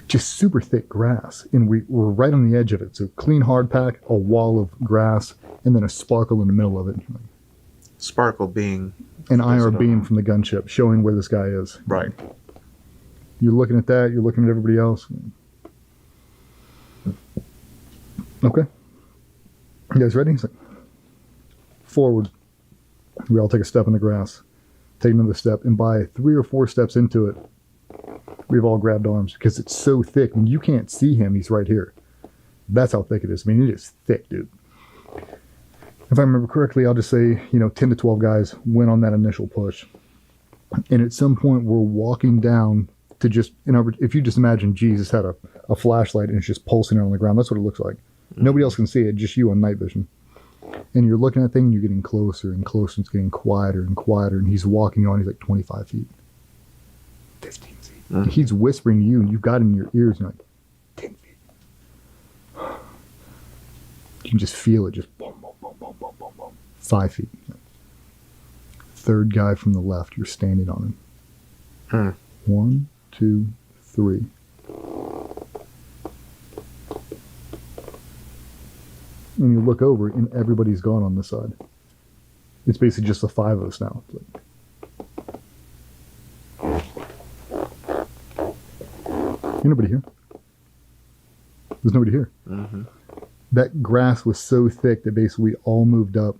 just super thick grass. And we were right on the edge of it. So clean hard pack, a wall of grass, and then a sparkle in the middle of it. Sparkle being an IR beam from the gunship showing where this guy is. Right. You're looking at that, you're looking at everybody else. Okay. You guys ready? So, forward. We all take a step in the grass. Take another step, and by 3 or 4 steps into it, we've all grabbed arms because it's so thick. I mean, you can't see him. He's right here. That's how thick it is. I mean, it is thick, dude. If I remember correctly, I'll just say, 10 to 12 guys went on that initial push. And at some point, we're walking down to just, if you just imagine Jesus had a flashlight and it's just pulsing on the ground, that's what it looks like. Mm-hmm. Nobody else can see it, just you on night vision. And you're looking at that thing and you're getting closer and closer. It's getting quieter and quieter. And he's walking on, he's like 25 feet, 15 feet. Mm-hmm. And he's whispering to you and you've got it in your ears and you're like, 10 feet. You can just feel it just boom, boom, boom, boom, boom, boom, boom. 5 feet. Third guy from the left, you're standing on him. 1, 2, 3. And you look over and everybody's gone on this side. It's basically just the 5 of us now. Ain't nobody here. There's nobody here. Mm-hmm. That grass was so thick that basically we all moved up.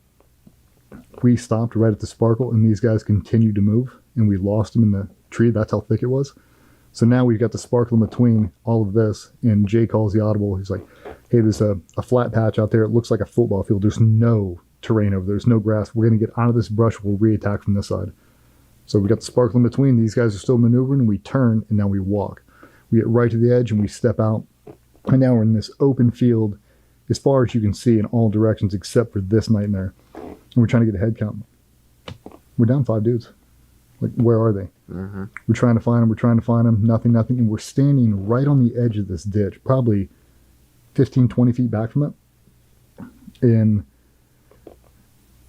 We stopped right at the sparkle and these guys continued to move and we lost them in the tree. That's how thick it was. So now we've got the sparkle in between all of this and Jay calls the audible. He's like, hey, there's a flat patch out there. It looks like a football field. There's no terrain over there. There's no grass. We're going to get out of this brush. We'll re-attack from this side. So we got the sparkle in between. These guys are still maneuvering. We turn and now we walk. We get right to the edge and we step out. And now we're in this open field as far as you can see in all directions except for this nightmare. And we're trying to get a head count. We're down 5 dudes. Like, where are they? Mm-hmm. We're trying to find them. We're trying to find them. Nothing. And we're standing right on the edge of this ditch, probably 15, 20 feet back from it. And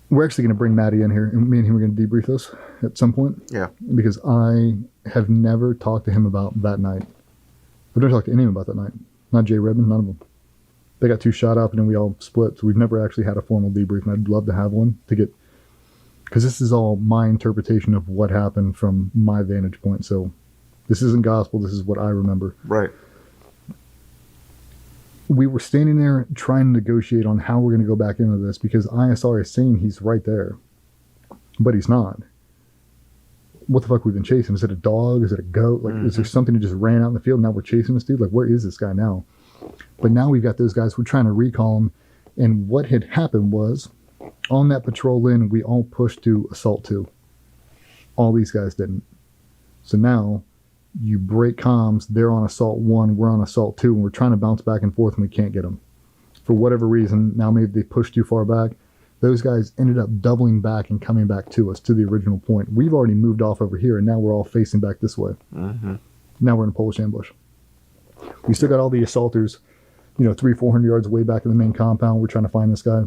we're actually going to bring Maddie in here. And me and him are going to debrief this at some point. Yeah. Because I have never talked to him about that night. I've never talked to anyone about that night. Not Jay Redmond, none of them. They got 2 shot up and then we all split. So we've never actually had a formal debrief. And I'd love to have one to get... Because this is all my interpretation of what happened from my vantage point. So this isn't gospel. This is what I remember. Right. We were standing there trying to negotiate on how we're going to go back into this because ISR is saying he's right there. But he's not. What the fuck we've been chasing? Is it a dog? Is it a goat? Like, is there something that just ran out in the field? Now we're chasing this dude? Like, where is this guy now? But now we've got those guys. We're trying to recall them. And what had happened was... on that patrol in, we all pushed to assault 2. All these guys didn't. So now you break comms. They're on assault 1. We're on assault 2. And we're trying to bounce back and forth and we can't get them. For whatever reason, now maybe they pushed too far back. Those guys ended up doubling back and coming back to us to the original point. We've already moved off over here and now we're all facing back this way. Mm-hmm. Now we're in a Polish ambush. We still got all the assaulters, 300-400 yards way back in the main compound. We're trying to find this guy.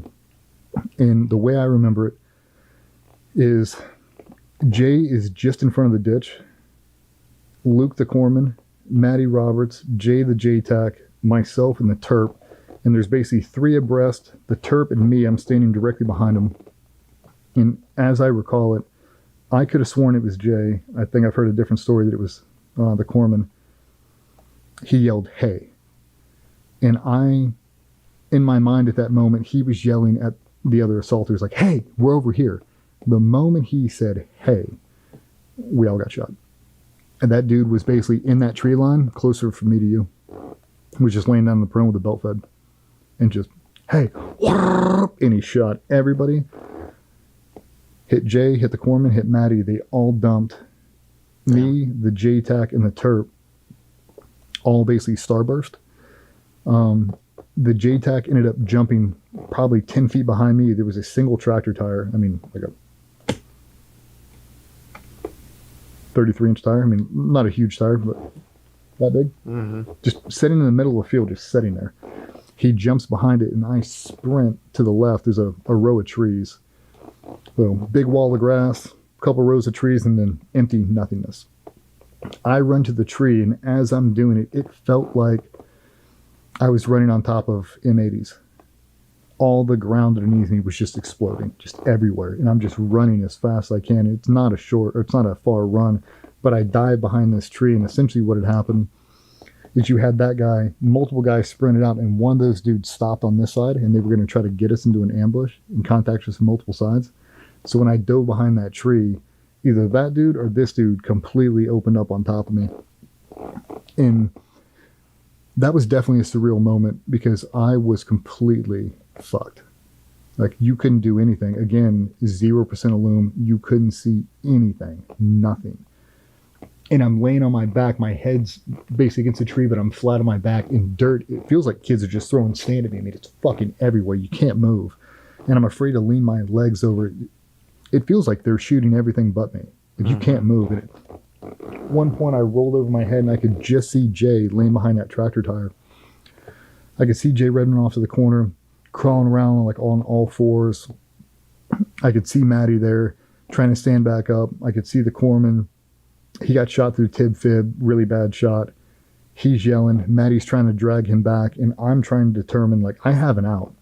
And the way I remember it is Jay is just in front of the ditch. Luke the corpsman, Matty Roberts, Jay the JTAC, myself and the Terp. And there's basically 3 abreast. The Terp and me, I'm standing directly behind him. And as I recall it, I could have sworn it was Jay. I think I've heard a different story that it was the corpsman. He yelled, hey. And in my mind at that moment, he was yelling at the other assaulters like, hey, we're over here. The moment he said, hey, we all got shot. And that dude was basically in that tree line, closer from me to you. He was just laying down in the prone with a belt fed. And just, hey, and he shot everybody. Hit Jay, hit the corpsman, hit Maddie. They all dumped me, the JTAC, and the Terp. All basically starburst. The JTAC ended up jumping probably 10 feet behind me. There was a single tractor tire. I mean, like a 33-inch tire. I mean, not a huge tire, but that big. Mm-hmm. Just sitting in the middle of the field, just sitting there. He jumps behind it, and I sprint to the left. There's a row of trees. So, big wall of grass, a couple rows of trees, and then empty nothingness. I run to the tree, and as I'm doing it, it felt like I was running on top of M80s. All the ground underneath me was just exploding, just everywhere. And I'm just running as fast as I can. It's not a far run, but I dive behind this tree. And essentially what had happened is you had that guy, multiple guys sprinted out, and one of those dudes stopped on this side, and they were going to try to get us into an ambush and contact us from multiple sides. So when I dove behind that tree, either that dude or this dude completely opened up on top of me. And that was definitely a surreal moment because I was completely fucked. Like, you couldn't do anything. Again, 0% illume. You couldn't see anything. Nothing. And I'm laying on my back. My head's basically against a tree, but I'm flat on my back in dirt. It feels like kids are just throwing sand at me. I mean, it's fucking everywhere. You can't move. And I'm afraid to lean my legs over. It feels like they're shooting everything but me. Like, you can't move. And at one point, I rolled over my head, and I could just see Jay laying behind that tractor tire. I could see Jay Redmond off to the corner, crawling around like on all fours. I could see Maddie there trying to stand back up. I could see the corpsman. He got shot through tib fib, really bad shot. He's yelling. Maddie's trying to drag him back, and I'm trying to determine, like, I have an out.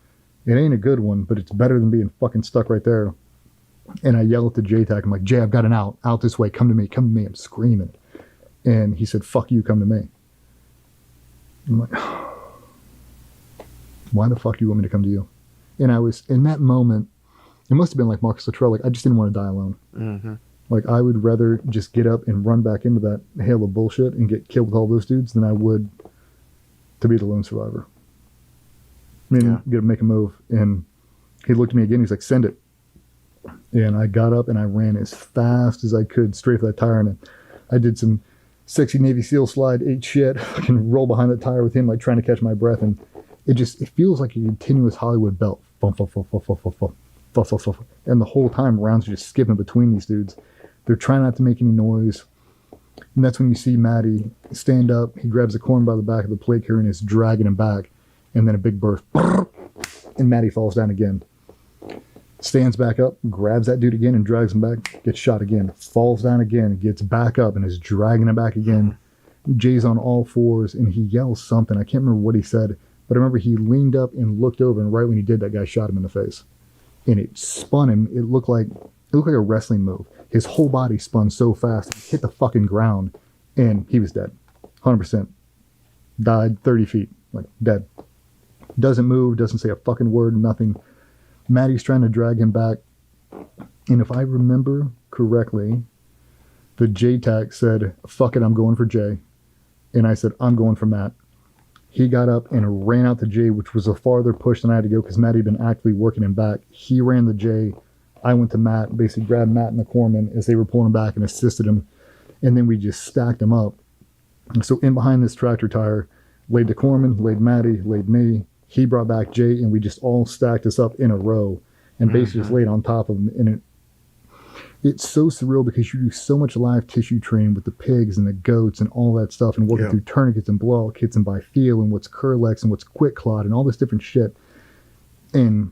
It ain't a good one, but it's better than being fucking stuck right there. And I yell at the JTAC. I'm like, Jay, I've got an out. Out this way. Come to me. Come to me. I'm screaming. And he said, fuck you. Come to me. I'm like, why the fuck do you want me to come to you? And I was, in that moment, it must have been like Marcus Luttrell. Like, I just didn't want to die alone. Mm-hmm. Like, I would rather just get up and run back into that hail of bullshit and get killed with all those dudes than I would to be the lone survivor. I mean, get to make a move. And he looked at me again. He's like, send it. And I got up and I ran as fast as I could straight for that tire. And I did some sexy Navy SEAL slide, ate shit. I can roll behind that tire with him, like trying to catch my breath. And it feels like a continuous Hollywood belt. And the whole time rounds are just skipping between these dudes. They're trying not to make any noise. And that's when you see Maddie stand up. He grabs the corn by the back of the plate carrier and is dragging him back. And then a big burst. And Maddie falls down again. Stands back up, grabs that dude again and drags him back. Gets shot again. Falls down again. Gets back up and is dragging him back again. Jay's on all fours and he yells something. I can't remember what he said. But I remember he leaned up and looked over, and right when he did, that guy shot him in the face. And it spun him. It looked like a wrestling move. His whole body spun so fast, he hit the fucking ground, and he was dead. 100%. Died 30 feet. Like, dead. Doesn't move, doesn't say a fucking word, nothing. Maddie's trying to drag him back. And if I remember correctly, the JTAC said, fuck it, I'm going for Jay. And I said, I'm going for Matt. He got up and ran out to Jay, which was a farther push than I had to go because Matt had been actively working him back. He ran to Jay. I went to Matt, basically grabbed Matt and the corpsman as they were pulling him back and assisted him. And then we just stacked him up. And so in behind this tractor tire, laid the corpsman, laid Maddie, laid me. He brought back Jay, and we just all stacked us up in a row and basically just laid on top of him. And it's so surreal because you do so much live tissue training with the pigs and the goats and all that stuff, and working through tourniquets and blowout kits and by feel and what's Curlex and what's quick clot and all this different shit. And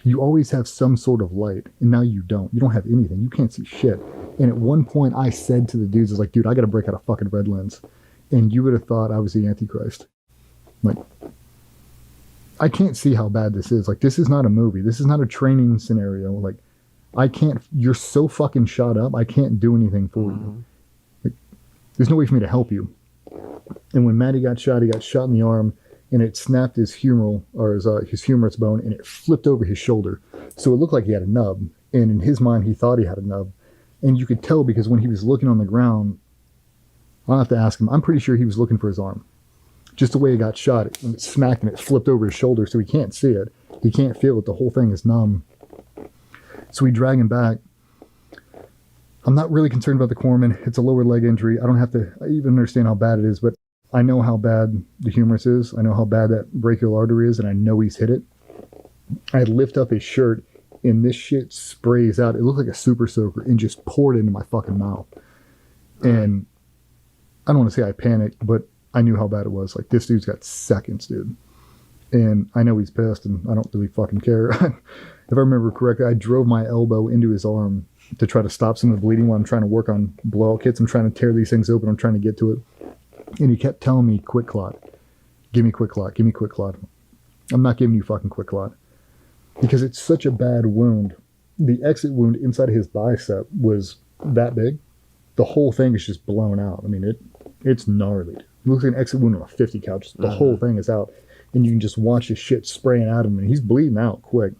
you always have some sort of light, and now you don't. You don't have anything. You can't see shit. And at one point I said to the dudes, I was like, dude, I got to break out a fucking red lens. And you would have thought I was the Antichrist. Like, I can't see how bad this is. Like, this is not a movie. This is not a training scenario. Like, I can't, you're so fucking shot up, I can't do anything for you. Like, there's no way for me to help you. And when Matty got shot, he got shot in the arm, and it snapped his humeral, or his humerus bone, and it flipped over his shoulder. So it looked like he had a nub. And in his mind, he thought he had a nub. And you could tell because when he was looking on the ground, I'll have to ask him, I'm pretty sure he was looking for his arm. Just the way he got shot, it smacked and it flipped over his shoulder, so he can't see it. He can't feel it. The whole thing is numb. So we drag him back. I'm not really concerned about the corpsman. It's a lower leg injury. I don't have to even understand how bad it is, but I know how bad the humerus is. I know how bad that brachial artery is, and I know he's hit it. I lift up his shirt, and this shit sprays out. It looked like a super soaker and just poured into my fucking mouth. And I don't want to say I panicked, but I knew how bad it was. Like, this dude's got seconds, dude. And I know he's pissed, and I don't really fucking care. If I remember correctly, I drove my elbow into his arm to try to stop some of the bleeding while I'm trying to work on blowout kits. I'm trying to tear these things open. I'm trying to get to it. And he kept telling me, quick clot. Give me quick clot. Give me quick clot. I'm not giving you fucking quick clot. Because it's such a bad wound. The exit wound inside of his bicep was that big. The whole thing is just blown out. I mean, it's gnarly. It looks like an exit wound on a 50 couch. The whole thing is out. And you can just watch his shit spraying out of him. And he's bleeding out quick.